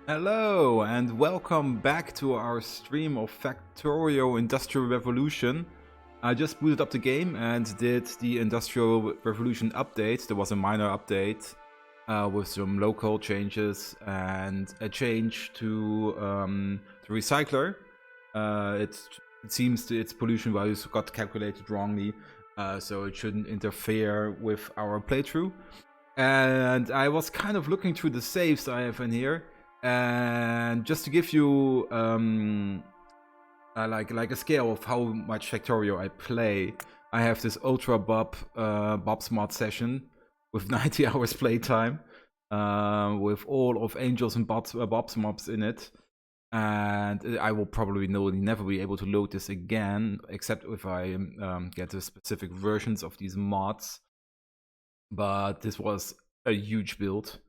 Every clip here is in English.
Hello and welcome back to our stream of Factorio Industrial Revolution. I just booted up the game and did the Industrial Revolution update. There was a minor update with some local changes and a change to the recycler. It seems its pollution values got calculated wrongly, so it shouldn't interfere with our playthrough. And I was kind of looking through the saves I have in here. And just to give you like a scale of how much Factorio I play, I have this Ultra Bob's Mod session with 90 hours playtime, with all of Angels and Bob's mobs in it. And I will probably never be able to load this again, except if I get the specific versions of these mods. But this was a huge build.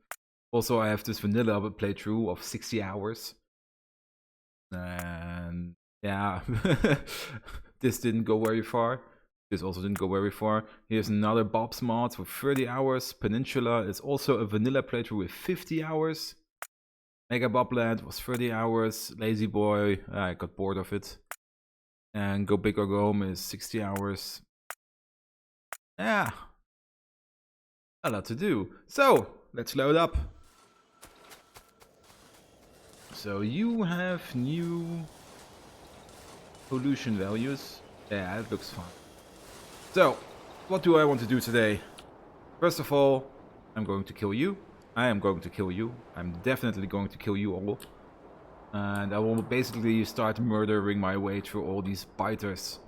Also, I have this vanilla playthrough of 60 hours. And yeah, this didn't go very far. This also didn't go very far. Here's another Bob's mod for 30 hours. Peninsula is also a vanilla playthrough with 50 hours. Mega Bobland was 30 hours. Lazy Boy, I got bored of it. And Go Big or Go Home is 60 hours. Yeah, a lot to do. So, let's load up. So you have new pollution values. Yeah, it looks fine. So, what do I want to do today? First of all, I'm going to kill you. I am going to kill you. I'm definitely going to kill you all. And I will basically start murdering my way through all these biters.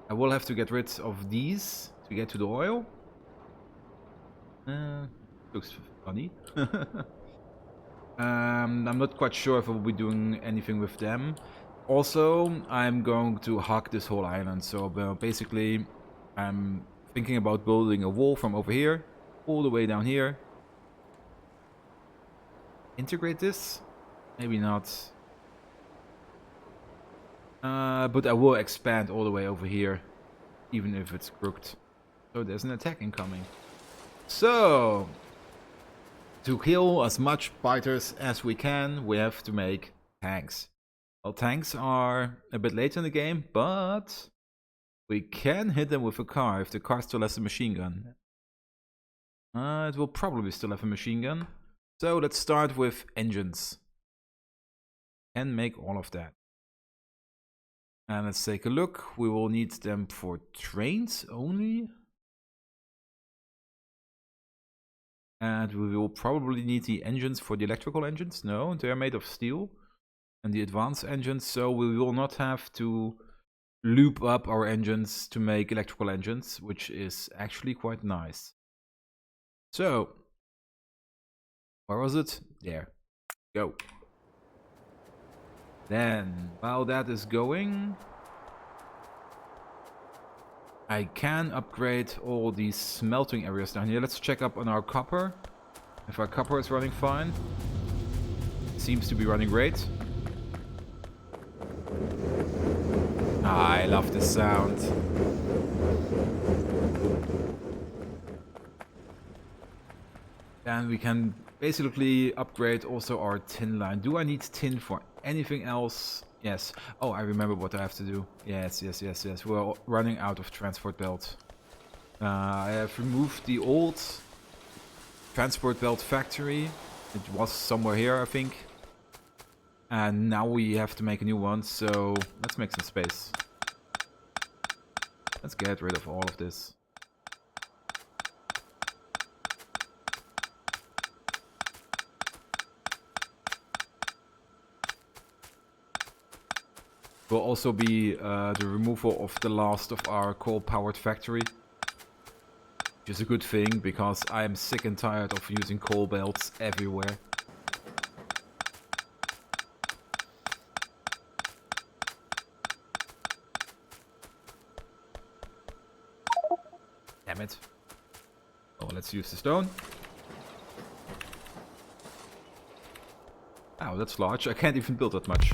I will have to get rid of these to get to the oil. Looks funny. I'm not quite sure if I will be doing anything with them. Also, I'm going to hug this whole island. So basically, I'm thinking about building a wall from over here all the way down here. Integrate this? Maybe not. But I will expand all the way over here, even if it's crooked. So there's an attack incoming. So, to kill as much biters as we can, we have to make tanks. Well, tanks are a bit late in the game, but we can hit them with a car if the car still has a machine gun. It will probably still have a machine gun. So let's start with engines. And make all of that. And let's take a look. We will need them for trains only. And we will probably need the engines for the electrical engines. No, they're made of steel. And the advanced engines, so we will not have to loop up our engines to make electrical engines, which is actually quite nice. So, where was it? There. Go. Then, while that is going, I can upgrade all these smelting areas down here. Let's check up on our copper. If our copper is running fine. It seems to be running great. I love this sound. And we can basically upgrade also our tin line. Do I need tin for anything else? Yes. Oh, I remember what I have to do. Yes. We're running out of transport belt. I have removed the old transport belt factory. It was somewhere here, I think. And now we have to make a new one, so let's make some space. Let's get rid of all of this. Will also be the removal of the last of our coal-powered factory. Which is a good thing, because I am sick and tired of using coal belts everywhere. Damn it. Oh, let's use the stone. Oh, that's large. I can't even build that much.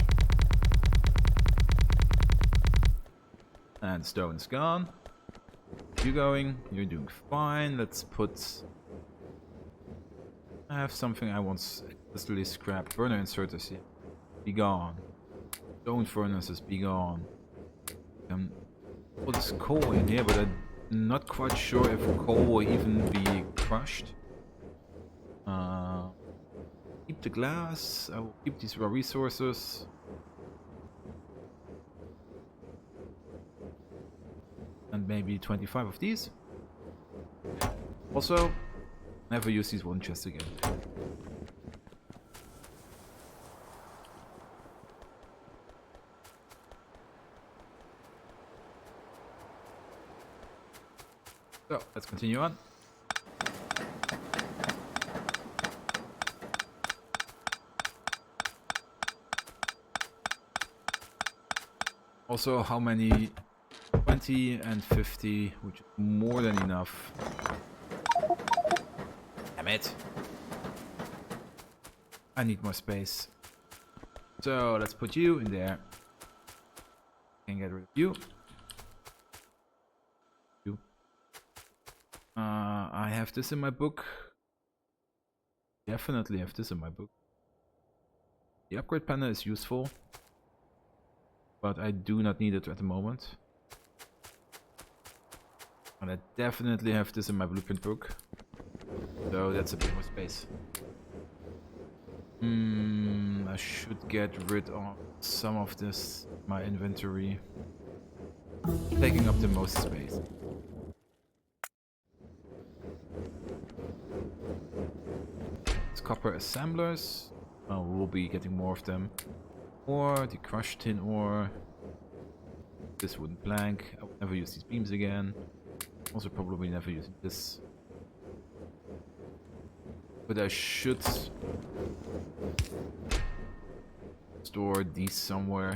And stone is gone. You going? You're doing fine. Let's put... I have something I want Distillery scrap. Burner inserters here. Be gone. Stone furnaces, be gone. All this coal in here, but I'm not quite sure if coal will even be crushed. Keep the glass. I will keep these raw resources. And maybe 25 of these. Also, never use these one chests again. So, let's continue on. Also, how many? 20 and 50, which is more than enough. Damn it. I need more space. So, let's put you in there. Can get rid of you. I have this in my book. Definitely have this in my book. The upgrade panel is useful, but I do not need it at the moment. And I definitely have this in my blueprint book. So that's a bit more space. I should get rid of some of this in my inventory. Taking up the most space. Copper assemblers. We'll be getting more of them. Ore, the crushed tin ore. This wooden plank. I will never use these beams again. Also probably never using this. But I should store these somewhere.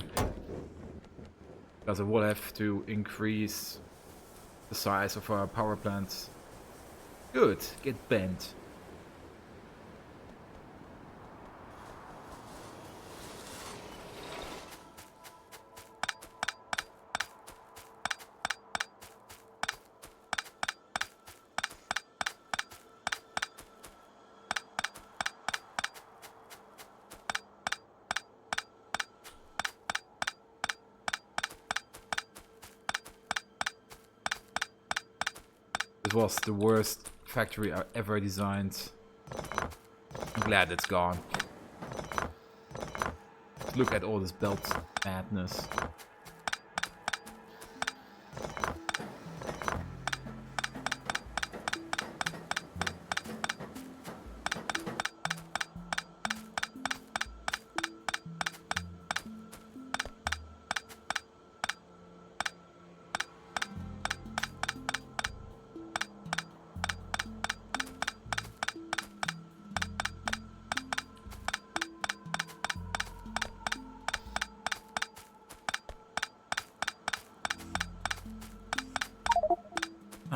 Because I will have to increase the size of our power plant. Good, get bent. This was the worst factory I ever designed. I'm glad it's gone. Look at all this belt madness.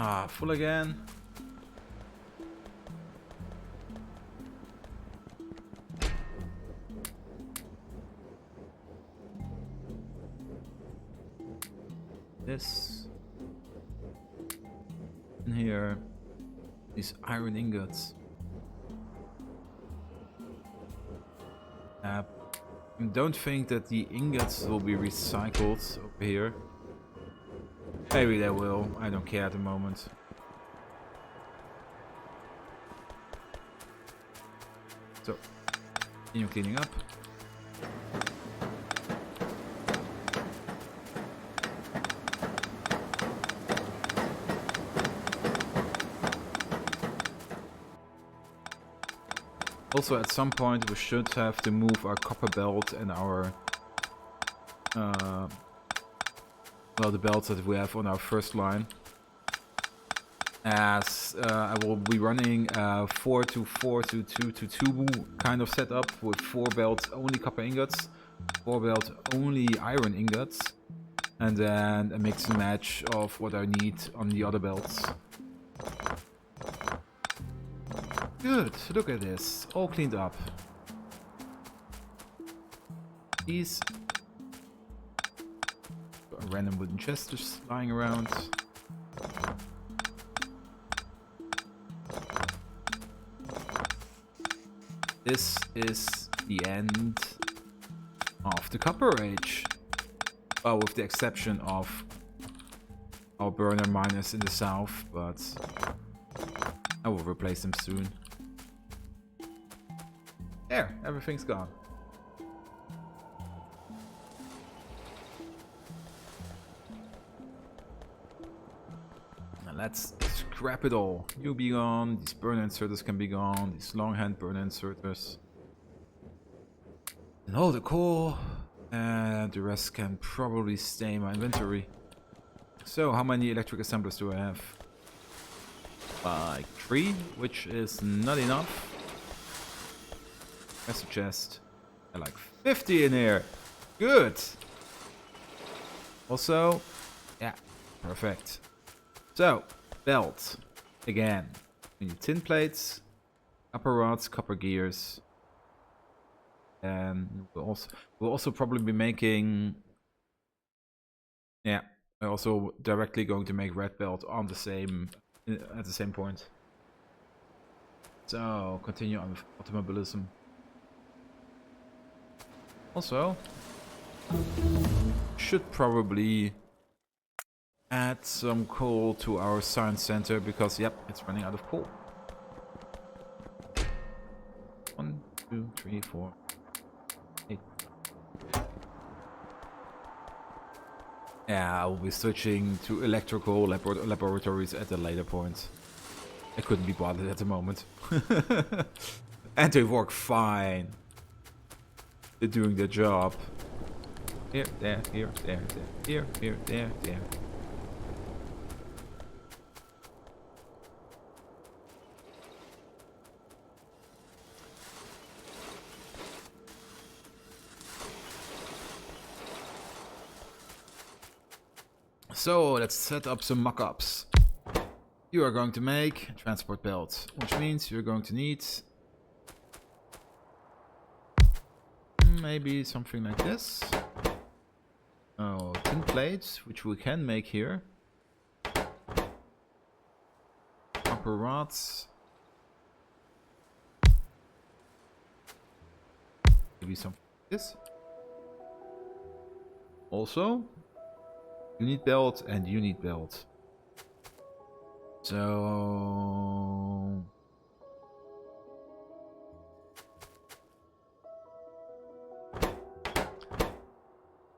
Ah, full again. This. And here. These iron ingots. I don't think that the ingots will be recycled over here. Maybe they will, I don't care at the moment. So, continue cleaning up. Also, at some point we should have to move our copper belt and our well, the belts that we have on our first line, as I will be running 4 to 4 to 2 to 2 kind of setup with 4 belts only copper ingots, 4 belts only iron ingots, and then a mix and match of what I need on the other belts. Good, look at this, all cleaned up. These random wooden chests just lying around. this is the end of the Copper Age. Oh, with the exception of our burner miners in the south, but I will replace them soon. There, everything's gone. Now let's scrap it all. You be gone, these burner inserters can be gone, these longhand burner inserters. And all the coal, and the rest can probably stay in my inventory. So, how many electric assemblers do I have? Like 3, which is not enough. I suggest I like 50 in here. Good. Also, yeah, perfect. So, belt. Again, we need tin plates, copper rods, copper gears. And we'll also probably be making... Yeah, we're also directly going to make red belt on the same... at the same point. So, continue on with automobilism. Also, should probably add some coal to our science center because, yep, it's running out of coal. 1, 2, 3, 4, 8. Yeah, I will be switching to electrical laboratories at a later point. I couldn't be bothered at the moment. And they work fine. They're doing their job. Here, there, here, there, there, here, there, there. So let's set up some mock-ups. You are going to make transport belt, which means you're going to need maybe something like this. Oh, tin plates, which we can make here. Copper rods. Maybe something like this. Also, you need belt and you need belt. So...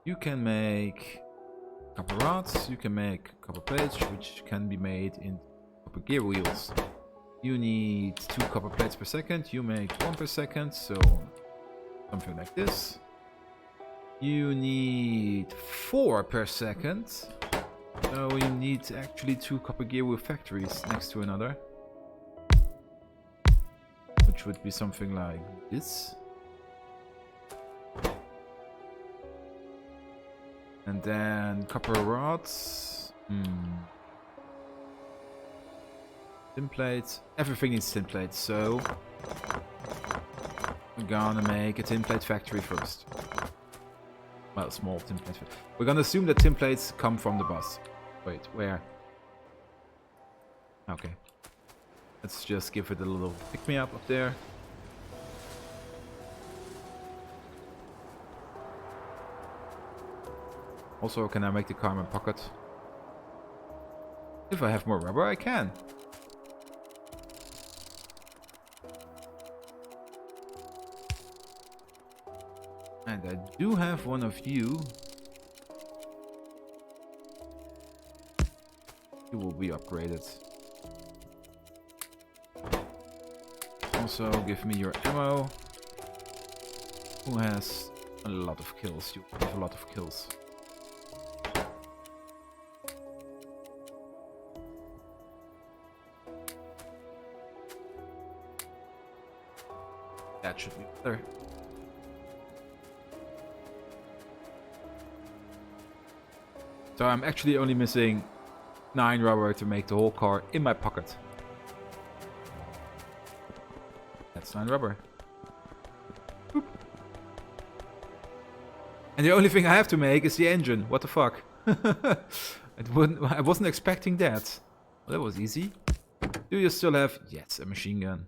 you can make copper rods, you can make copper plates, which can be made in copper gear wheels. You need 2 copper plates per second, you make 1 per second, so something like this. You need 4 per second, so you need actually 2 copper gear wheel factories next to another. Which would be something like this. And then copper rods. Tin plates. Everything needs tin plates, so we're gonna make a tin plate factory first. Well, a small tin plate factory. We're gonna assume that tin plates come from the bus. Wait, where? Okay. Let's just give it a little pick-me-up up there. Also, can I make the carbon pocket? If I have more rubber, I can. And I do have one of you. You will be upgraded. Also, give me your ammo. Who has a lot of kills? You have a lot of kills. That should be better. So I'm actually only missing 9 rubber to make the whole car in my pocket. That's 9 rubber. Boop. And the only thing I have to make is the engine. What the fuck? I wasn't expecting that. Well, that was easy. Do you still have... yes, a machine gun.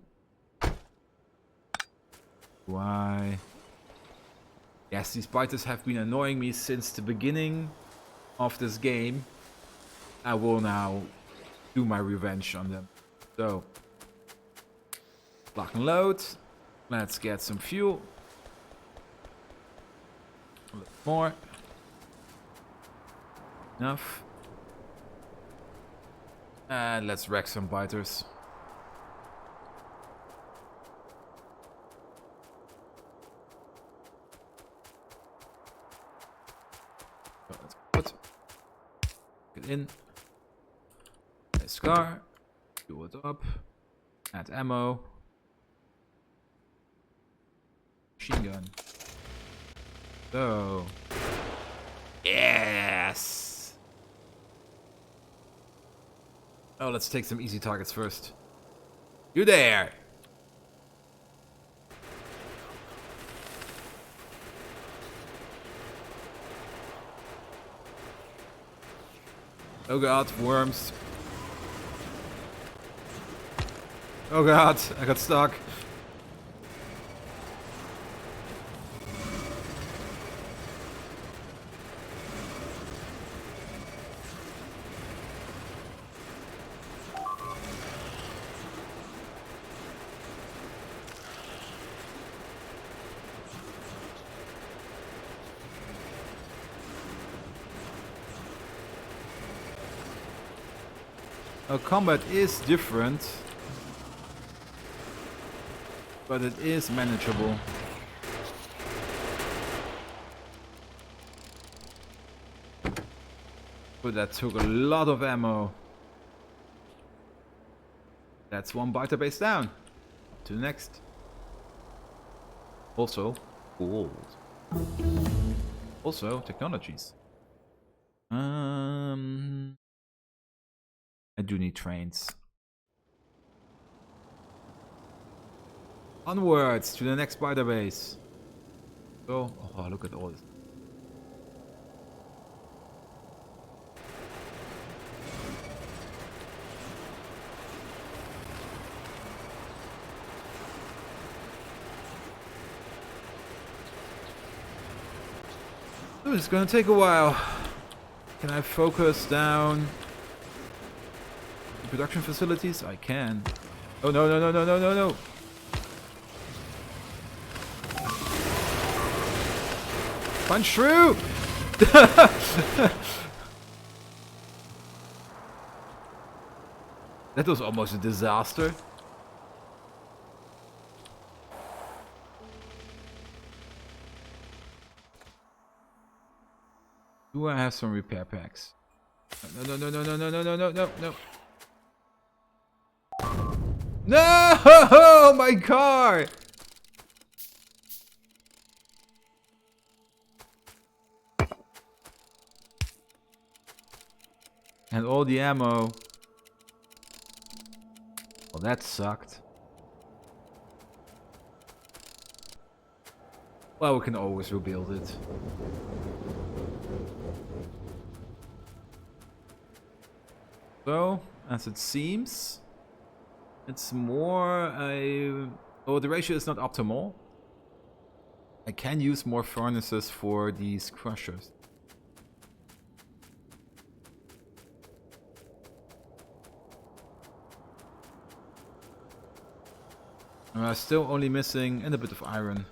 Why? Yes, these biters have been annoying me since the beginning of this game. I will now do my revenge on them. So, lock and load. Let's get some fuel. A little more. Enough. And let's wreck some biters. So let's put it in. Nice car. Fuel it up. Add ammo. Machine gun. So. Yes! Oh, let's take some easy targets first. You there! Oh god, worms. Oh god, I got stuck. Combat is different, but it is manageable. But that took a lot of ammo. That's one biter base down. To the next. Also, gold. Also, technologies. I do need trains. Onwards to the next spider base. So, oh, look at all this. Oh, it's gonna take a while. Can I focus down the production facilities? I can. Oh no no no no no no no! Punch through! That was almost a disaster. Do I have some repair packs? No, no, no, no, no, no, no, no, no, no. No! My car! And all the ammo. Well, that sucked. Well, we can always rebuild it. So, as it seems, it's more a... Oh, the ratio is not optimal. I can use more furnaces for these crushers. Still only missing and a bit of iron.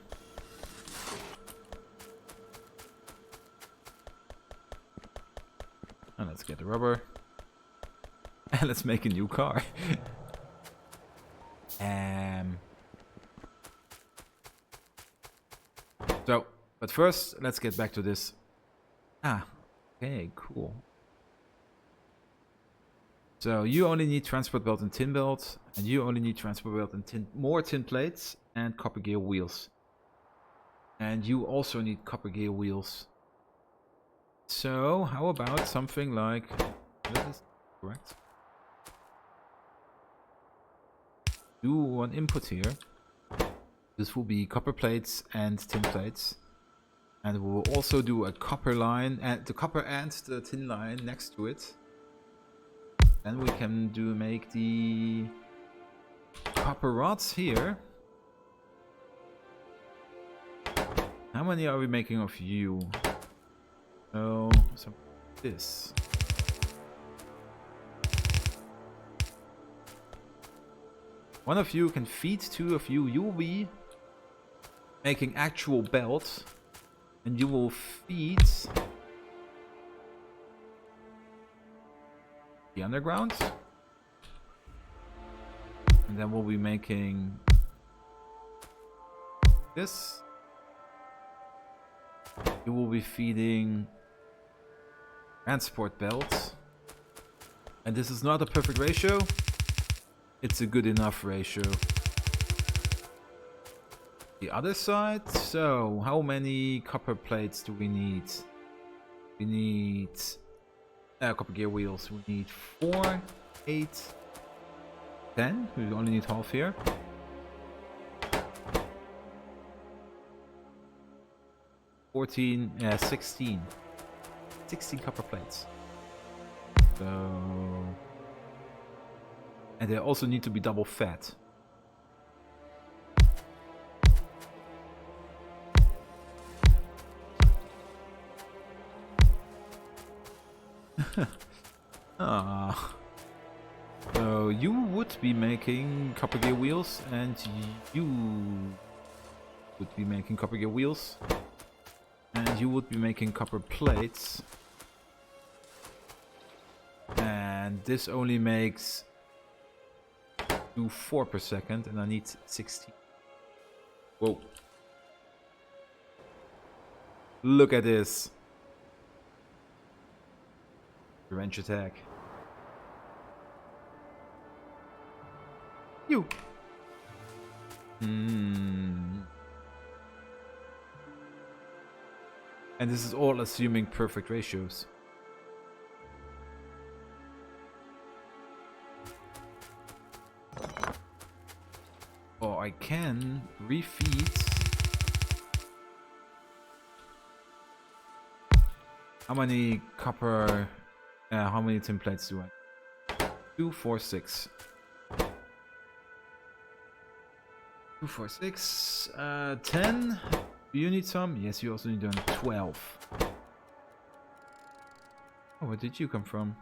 And let's get the rubber. And let's make a new car. So, but first, let's get back to this. Ah, okay, cool. So you only need transport belt and tin belt, and you only need transport belt and more tin plates and copper gear wheels. And you also need copper gear wheels. So how about something like this is correct? Do one input here. This will be copper plates and tin plates. And we will also do a copper line, and the copper and the tin line next to it. Then we can make the copper rods here. how many are we making of you? Oh, so this. One of you can feed two of you. You will be making actual belts, and you will feed the underground. And then we'll be making this. You will be feeding transport belts. And this is not a perfect ratio. It's a good enough ratio. The other side. So, how many copper plates do we need? We need copper gear wheels. We need 4, 8, 10. We only need half here. 14, 16. 16 copper plates. So, and they also need to be double fat. So you would be making copper gear wheels, and you would be making copper gear wheels, and you would be making copper plates. And this only makes 4 per second, and I need 16. Whoa. Look at this. Revenge attack. You. And this is all assuming perfect ratios. Oh, I can refeed. How many copper? How many tin plates do I? 2, 4, 6. 2, 4, 6. 10. Do you need some? Yes, you also need 12. Oh, where did you come from?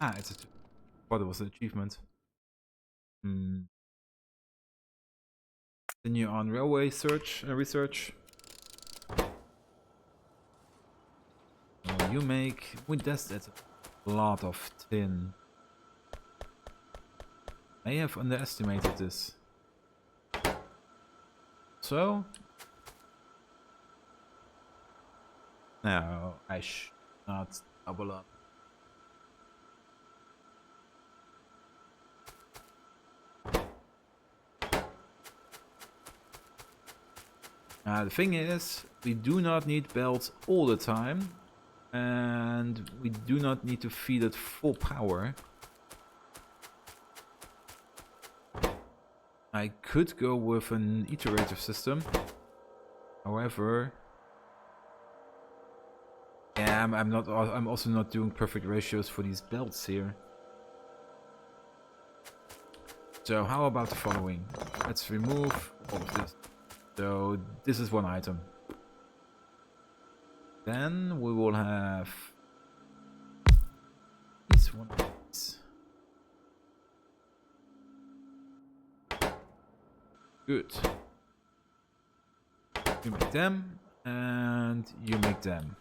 Ah, it's a... thought it was an achievement. Continue on railway research. You make... that's a lot of tin. I have underestimated this. So... no, I should not double up. The thing is, we do not need belts all the time, and we do not need to feed it full power. I could go with an iterative system. However, yeah, I'm also not doing perfect ratios for these belts here. So how about the following? Let's remove all of this. So this is one item. Then we will have this one. Good. You make them, and you make them.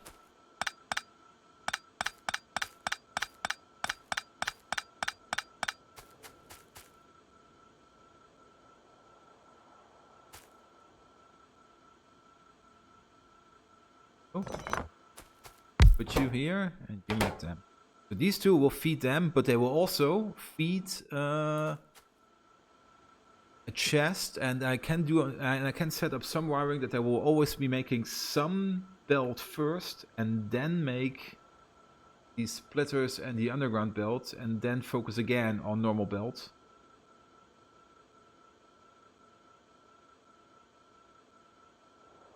Oh. Put you here, and you make them. So these two will feed them, but they will also feed a chest, and I can set up some wiring that I will always be making some belt first, and then make these splitters and the underground belt, and then focus again on normal belt.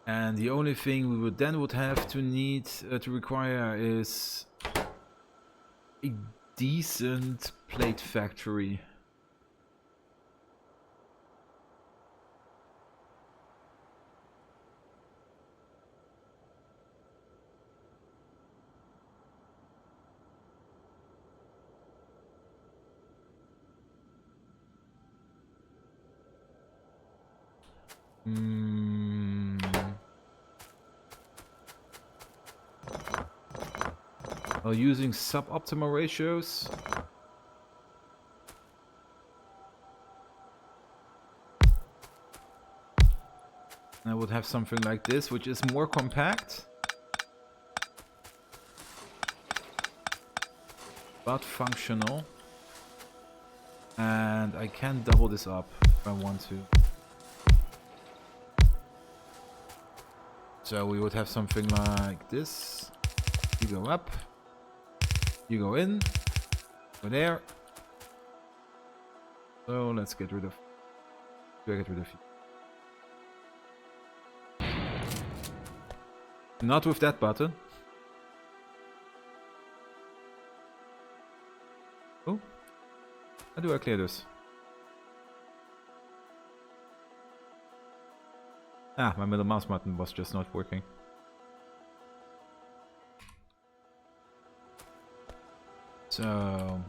And the only thing we would have to require is a decent plate factory. While using suboptimal ratios. I would have something like this, which is more compact, but functional. And I can double this up if I want to. So we would have something like this. You go up, you go in, go there. So let's get rid of you. Not with that button. Oh, how do I clear this? Ah, my middle mouse button was just not working. So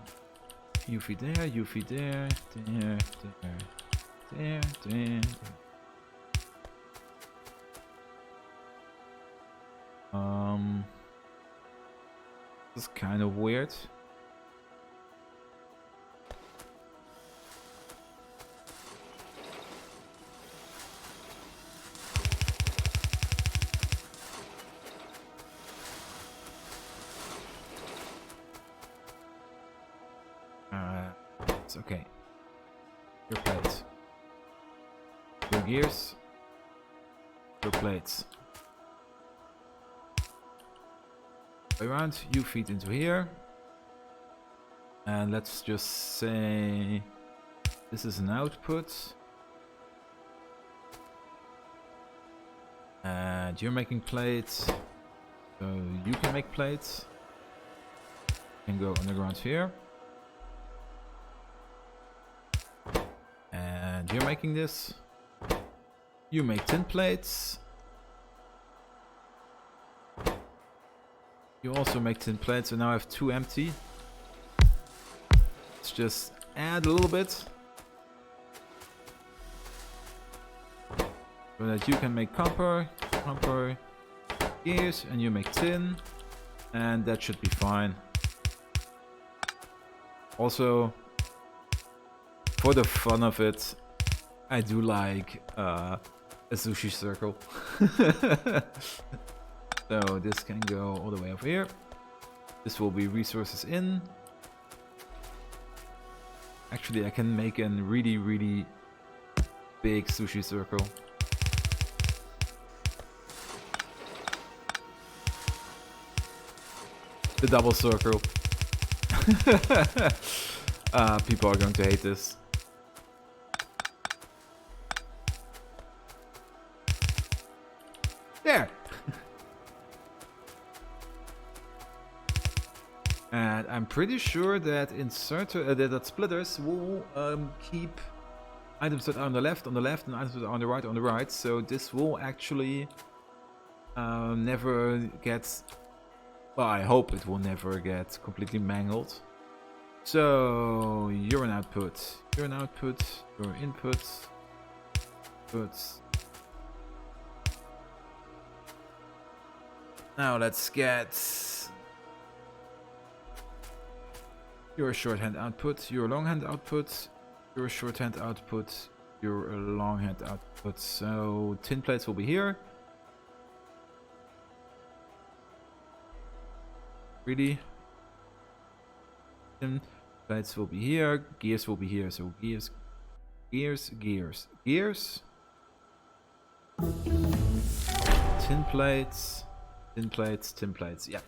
UV there, UV there, there. This is kind of weird. It's okay. Your plates. Your gears. Your plates. Around, you feed into here. And let's just say this is an output. And you're making plates. So you can make plates. You can go underground here. And you're making this. You make tin plates. You also make tin plates, so now I have 2 empty. Let's just add a little bit. So that you can make copper, gears, and you make tin. And that should be fine. Also, for the fun of it, I do like a sushi circle. So this can go all the way over here. This will be resources in. Actually, I can make a really, really big sushi circle. The double circle. People are going to hate this. There! And I'm pretty sure that that splitters will keep items that are on the left, and items that are on the right. So this will actually never get. Well, I hope it will never get completely mangled. So you're an output, you're an output, you're input, Now let's get your shorthand output, your longhand output, your shorthand output, your longhand output. So tin plates will be here. Really? Tin plates will be here. Gears will be here. So gears. Tin plates. Yeah.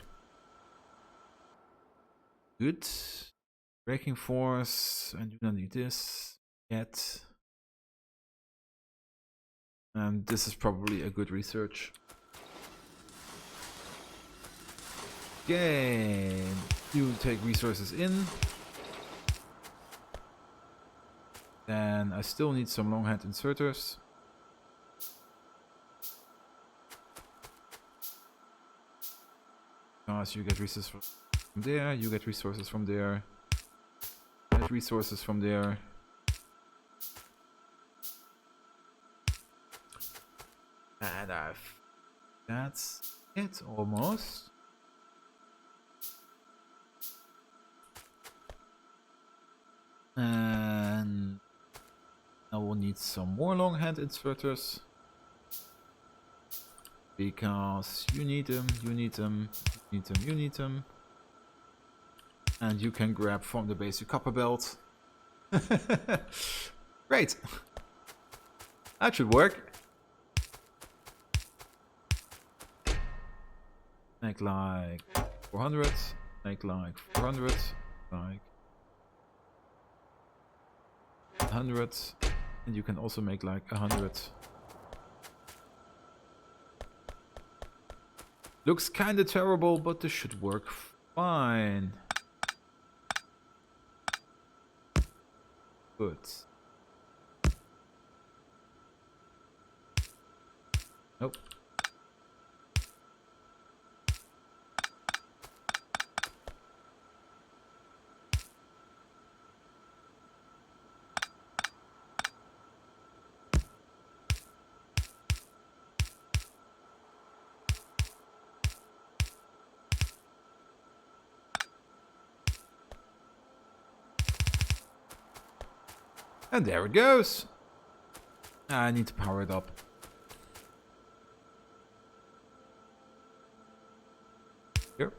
Good. Braking force. And you don't need this yet. And this is probably a good research. Okay, you take resources in. Then I still need some long hand inserters. Because you get resources from there, you get resources from there, get resources from there. And that's it almost. And I will need some more long hand inserters. Because you need them, you need them, you need them, you need them. And you can grab from the basic copper belt. Great. That should work. Make like 400. Make like 400. Like 100. And you can also make like 100. Looks kinda terrible, but this should work fine. Good. Nope. And there it goes. I need to power it up. Here.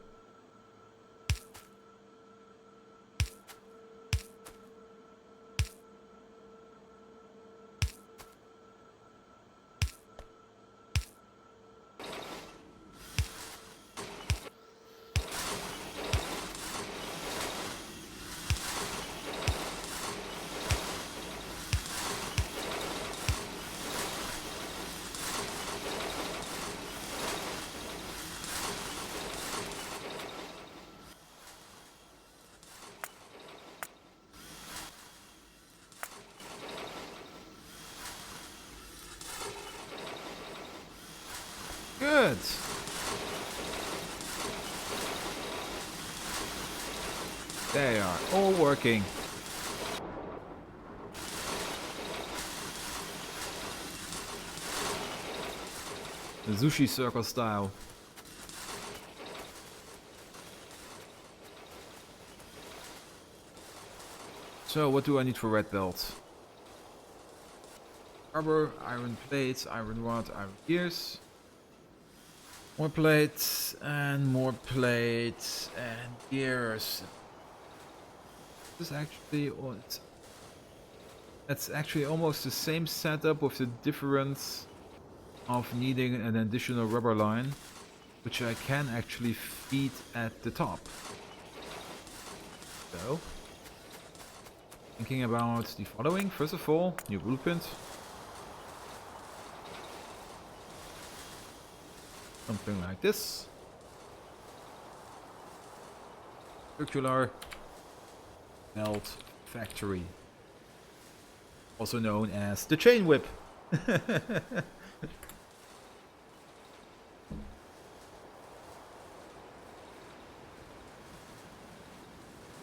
Good. They are all working. The sushi circle style. So what do I need for red belt? Rubber, iron plates, iron rod, iron gears. More plates and more plates and gears. This is actually that's actually almost the same setup with the difference of needing an additional rubber line, which I can actually feed at the top. So, thinking about the following. First of all, new blueprint. Something like this. Circular belt factory. Also known as the chain whip.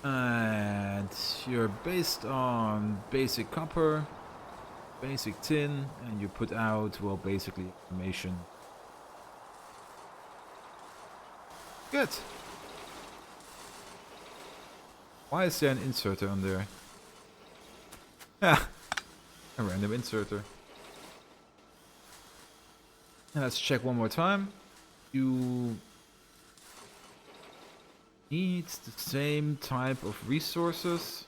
And you're based on basic copper, basic tin, and you put out, well, basically information. Good. Why is there an inserter on there? Ah, a random inserter. And let's check one more time. You need the same type of resources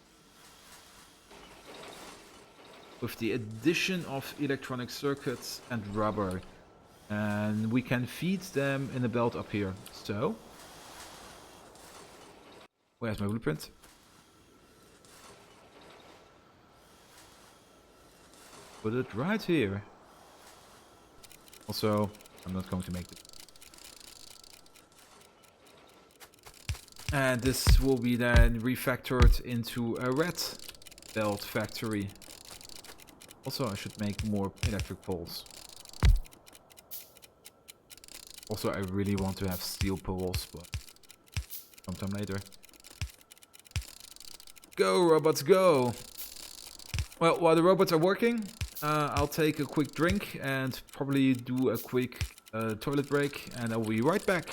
with the addition of electronic circuits and rubber. And we can feed them in a belt up here. So, where's my blueprint? Put it right here. Also, I'm not going to make it. And this will be then refactored into a red belt factory. Also, I should make more electric poles. Also, I really want to have steel poles, but sometime later. Go, robots, go! Well, while the robots are working, I'll take a quick drink and probably do a quick toilet break, and I will be right back.